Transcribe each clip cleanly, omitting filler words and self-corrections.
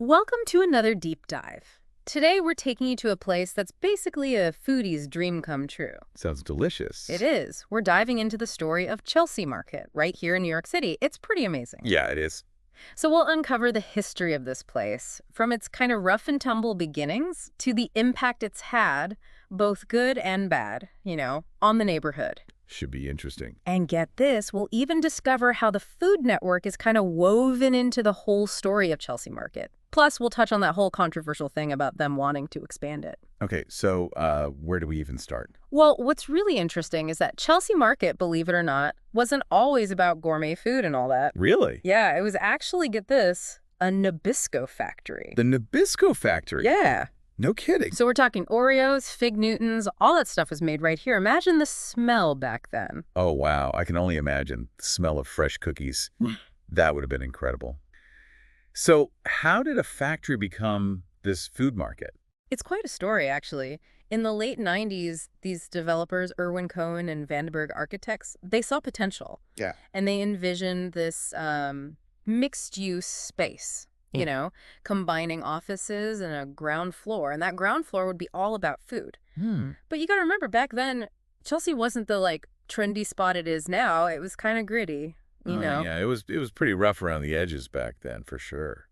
Welcome to another deep dive. Today we're taking you to a place that's basically a foodie's dream come true. Sounds delicious. It is. We're diving into the story of Chelsea Market right here in New York City. It's pretty amazing. Yeah, it is. So we'll uncover the history of this place, from its kind of rough and tumble beginnings to the impact it's had, both good and bad, on the neighborhood. Should be interesting. And get this, we'll even discover how the Food Network is kind of woven into the whole story of Chelsea Market. Plus, we'll touch on that whole controversial thing about them wanting to expand it. Okay, so where do we even start? Well, what's really interesting is that Chelsea Market, believe it or not, wasn't always about gourmet food and all that. Really? Yeah, it was actually, get this, a Nabisco factory. The Nabisco factory? Yeah. No kidding. So we're talking Oreos, Fig Newtons, all that stuff was made right here. Imagine the smell back then. Oh, wow. I can only imagine the smell of fresh cookies. That would have been incredible. So how did a factory become this food market? It's quite a story, actually. In the late 90s, these developers, Irwin Cohen and Vandenberg Architects, they saw potential. Yeah. And they envisioned this mixed-use space, combining offices and a ground floor. And that ground floor would be all about food. But you got to remember, back then, Chelsea wasn't the, trendy spot it is now. It was kind of gritty, Yeah, it was pretty rough around the edges back then, for sure.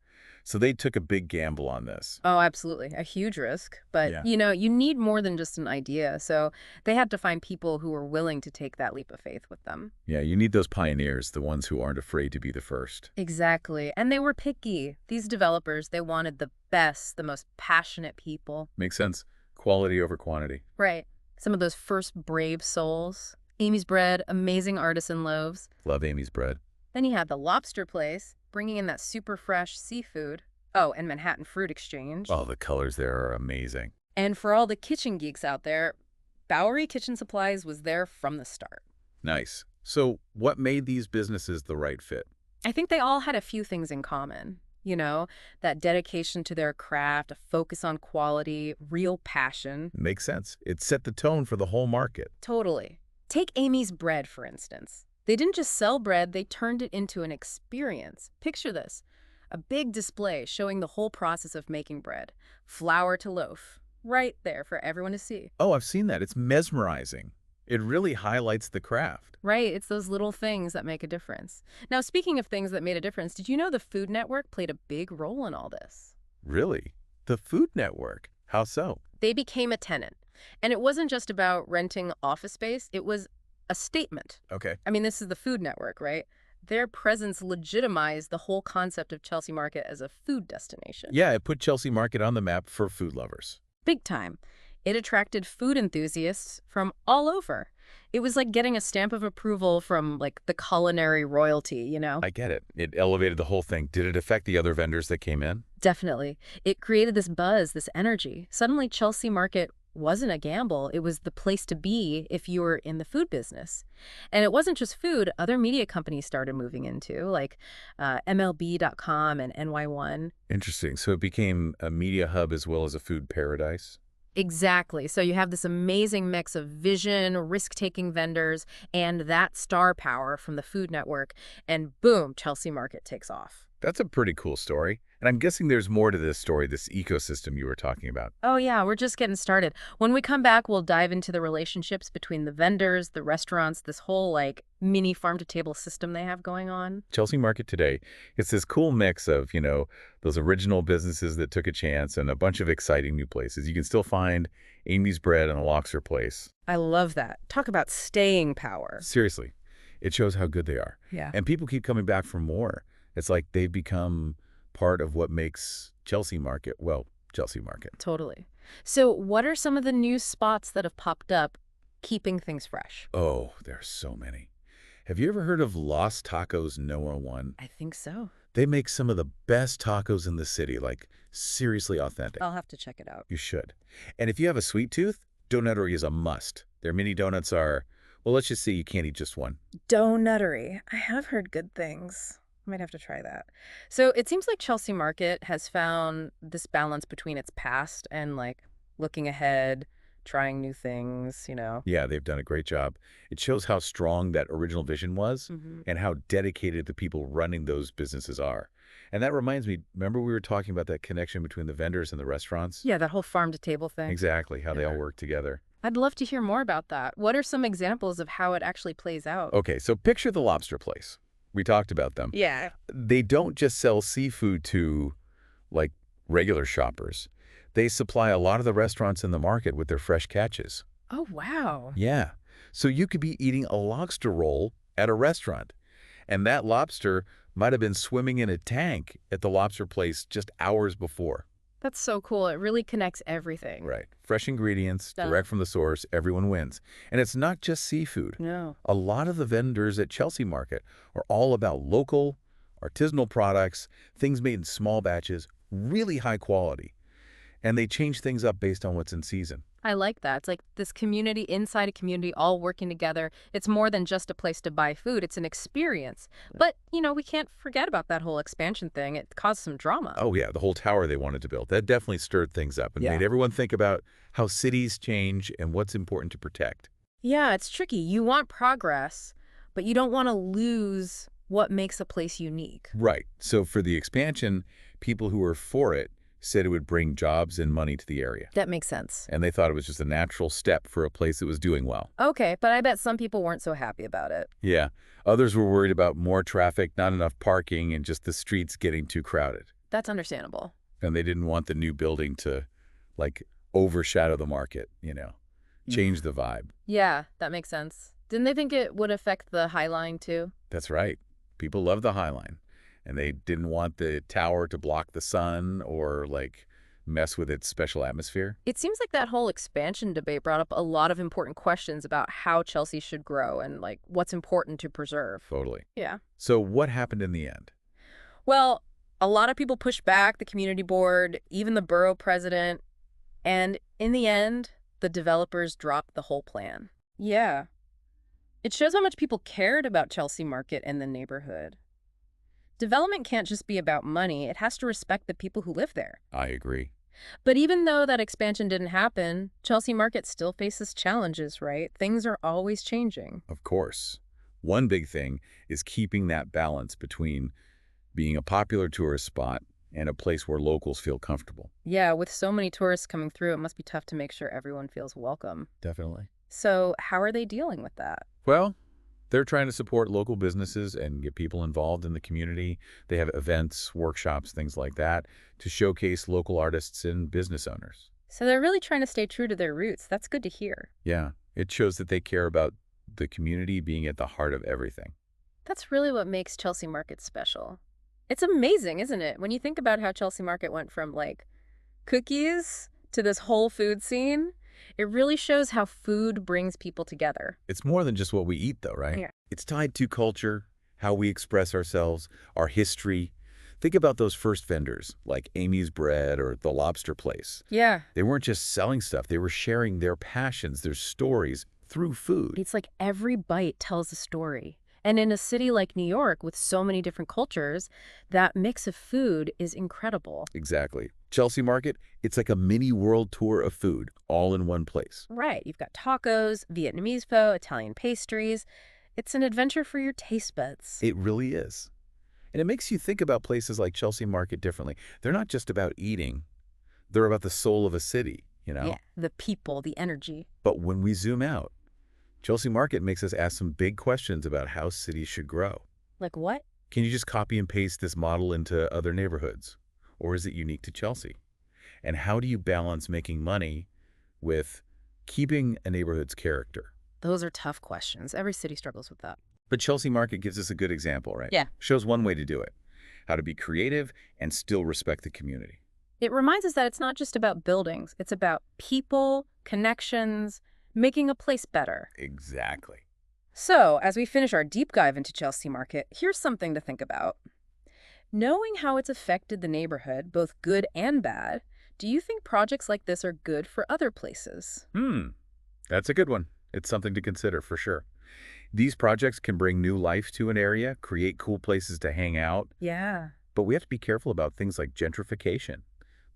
So they took a big gamble on this. Oh, absolutely. A huge risk. But, Yeah. you need more than just an idea. So they had to find people who were willing to take that leap of faith with them. Yeah, you need those pioneers, the ones who aren't afraid to be the first. Exactly. And they were picky. These developers, they wanted the best, the most passionate people. Makes sense. Quality over quantity. Right. Some of those first brave souls. Amy's Bread, amazing artisan loaves. Love Amy's bread. Then you had the lobster place, bringing in that super fresh seafood. Oh, and Manhattan Fruit Exchange. Oh, the colors there are amazing. And for all the kitchen geeks out there, Bowery Kitchen Supplies was there from the start. Nice. So what made these businesses the right fit? I think they all had a few things in common. That dedication to their craft, a focus on quality, real passion. Makes sense. It set the tone for the whole market. Totally. Take Amy's Bread, for instance. They didn't just sell bread, they turned it into an experience. Picture this. A big display showing the whole process of making bread. Flour to loaf. Right there for everyone to see. Oh, I've seen that. It's mesmerizing. It really highlights the craft. Right, it's those little things that make a difference. Now, speaking of things that made a difference, did you know the Food Network played a big role in all this? Really? The Food Network? How so? They became a tenant. And it wasn't just about renting office space, it was a statement. Okay. I mean, this is the Food Network, right? Their presence legitimized the whole concept of Chelsea Market as a food destination. Yeah, it put Chelsea Market on the map for food lovers. Big time. It attracted food enthusiasts from all over. It was like getting a stamp of approval from, the culinary royalty, I get it. It elevated the whole thing. Did it affect the other vendors that came in? Definitely. It created this buzz, this energy. Suddenly, Chelsea Market wasn't a gamble. It was the place to be if you were in the food business. And it wasn't just food. Other media companies started moving into, like MLB.com and NY1. Interesting. So it became a media hub as well as a food paradise? Exactly. So you have this amazing mix of vision, risk-taking vendors, and that star power from the Food Network. And boom, Chelsea Market takes off. That's a pretty cool story. And I'm guessing there's more to this story, this ecosystem you were talking about. Oh, yeah, we're just getting started. When we come back, we'll dive into the relationships between the vendors, the restaurants, this whole, mini farm-to-table system they have going on. Chelsea Market today, it's this cool mix of, those original businesses that took a chance and a bunch of exciting new places. You can still find Amy's Bread and a lobster place. I love that. Talk about staying power. Seriously, it shows how good they are. Yeah. And people keep coming back for more. It's like they've become part of what makes Chelsea Market, Chelsea Market. Totally. So what are some of the new spots that have popped up keeping things fresh? Oh, there are so many. Have you ever heard of Los Tacos Noah One? I think so. They make some of the best tacos in the city, seriously authentic. I'll have to check it out. You should. And if you have a sweet tooth, donuttery is a must. Their mini donuts are, let's just say you can't eat just one. Donuttery. I have heard good things. I might have to try that. So it seems like Chelsea Market has found this balance between its past and looking ahead, trying new things. Yeah, they've done a great job. It shows how strong that original vision was Mm-hmm. and how dedicated the people running those businesses are. And that reminds me, remember we were talking about that connection between the vendors and the restaurants? Yeah, that whole farm-to-table thing. Exactly, how they all Yeah. work together. I'd love to hear more about that. What are some examples of how it actually plays out? Okay, so picture the lobster place. We talked about them. Yeah. They don't just sell seafood to, like, regular shoppers. They supply a lot of the restaurants in the market with their fresh catches. Oh, wow. Yeah. So you could be eating a lobster roll at a restaurant, and that lobster might have been swimming in a tank at the lobster place just hours before. That's so cool. It really connects everything. Right. Fresh ingredients, Duh. direct from the source, everyone wins. And it's not just seafood. No. A lot of the vendors at Chelsea Market are all about local, artisanal products, things made in small batches, really high quality. And they change things up based on what's in season. I like that. It's like this community inside a community all working together. It's more than just a place to buy food. It's an experience. But, we can't forget about that whole expansion thing. It caused some drama. Oh, yeah, the whole tower they wanted to build. That definitely stirred things up and made everyone think about how cities change and what's important to protect. Yeah, it's tricky. You want progress, but you don't want to lose what makes a place unique. Right. So for the expansion, people who were for it said it would bring jobs and money to the area. That makes sense. And they thought it was just a natural step for a place that was doing well. Okay, but I bet some people weren't so happy about it. Yeah. Others were worried about more traffic, not enough parking, and just the streets getting too crowded. That's understandable. And they didn't want the new building to, like, overshadow the market, change the vibe. Yeah, that makes sense. Didn't they think it would affect the High Line too? That's right. People love the High Line. And they didn't want the tower to block the sun or, like, mess with its special atmosphere. It seems like that whole expansion debate brought up a lot of important questions about how Chelsea should grow and, like, what's important to preserve. Totally. Yeah. So what happened in the end? Well, a lot of people pushed back, the community board, even the borough president. And in the end, the developers dropped the whole plan. Yeah. It shows how much people cared about Chelsea Market and the neighborhood. Development can't just be about money. It has to respect the people who live there. I agree. But even though that expansion didn't happen, Chelsea Market still faces challenges, right? Things are always changing. Of course. One big thing is keeping that balance between being a popular tourist spot and a place where locals feel comfortable. Yeah, with so many tourists coming through, it must be tough to make sure everyone feels welcome. Definitely. So how are they dealing with that? Well, they're trying to support local businesses and get people involved in the community. They have events, workshops, things like that to showcase local artists and business owners. So they're really trying to stay true to their roots. That's good to hear. Yeah, it shows that they care about the community being at the heart of everything. That's really what makes Chelsea Market special. It's amazing, isn't it? When you think about how Chelsea Market went from, like, cookies to this whole food scene, it really shows how food brings people together. It's more than just what we eat, though, right? Yeah. It's tied to culture, how we express ourselves, our history. Think about those first vendors, like Amy's Bread or the Lobster Place. Yeah. They weren't just selling stuff. They were sharing their passions, their stories through food. It's like every bite tells a story. And in a city like New York with so many different cultures, that mix of food is incredible. Exactly. Chelsea Market, it's like a mini world tour of food, all in one place. Right. You've got tacos, Vietnamese pho, Italian pastries. It's an adventure for your taste buds. It really is. And it makes you think about places like Chelsea Market differently. They're not just about eating. They're about the soul of a city, Yeah, the people, the energy. But when we zoom out, Chelsea Market makes us ask some big questions about how cities should grow. Like what? Can you just copy and paste this model into other neighborhoods? Or is it unique to Chelsea? And how do you balance making money with keeping a neighborhood's character? Those are tough questions. Every city struggles with that. But Chelsea Market gives us a good example, right? Yeah. Shows one way to do it. How to be creative and still respect the community. It reminds us that it's not just about buildings. It's about people, connections, making a place better. Exactly. So, as we finish our deep dive into Chelsea Market, here's something to think about. Knowing how it's affected the neighborhood, both good and bad, do you think projects like this are good for other places? That's a good one. It's something to consider for sure. These projects can bring new life to an area, create cool places to hang out, Yeah. but we have to be careful about things like gentrification,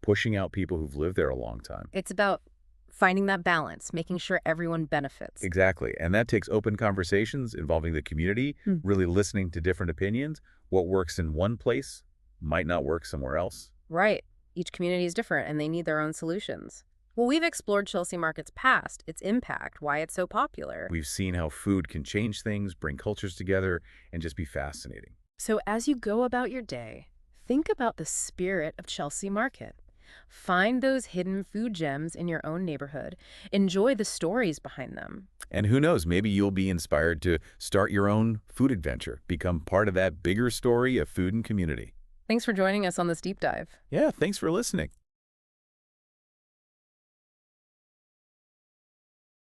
pushing out people who've lived there a long time. It's about finding that balance, making sure everyone benefits. Exactly. And that takes open conversations involving the community, really listening to different opinions. What works in one place might not work somewhere else. Right. Each community is different, and they need their own solutions. Well, we've explored Chelsea Market's past, its impact, why it's so popular. We've seen how food can change things, bring cultures together, and just be fascinating. So as you go about your day, think about the spirit of Chelsea Market. Find those hidden food gems in your own neighborhood. Enjoy the stories behind them. And who knows, maybe you'll be inspired to start your own food adventure, become part of that bigger story of food and community. Thanks for joining us on this deep dive. Yeah, thanks for listening.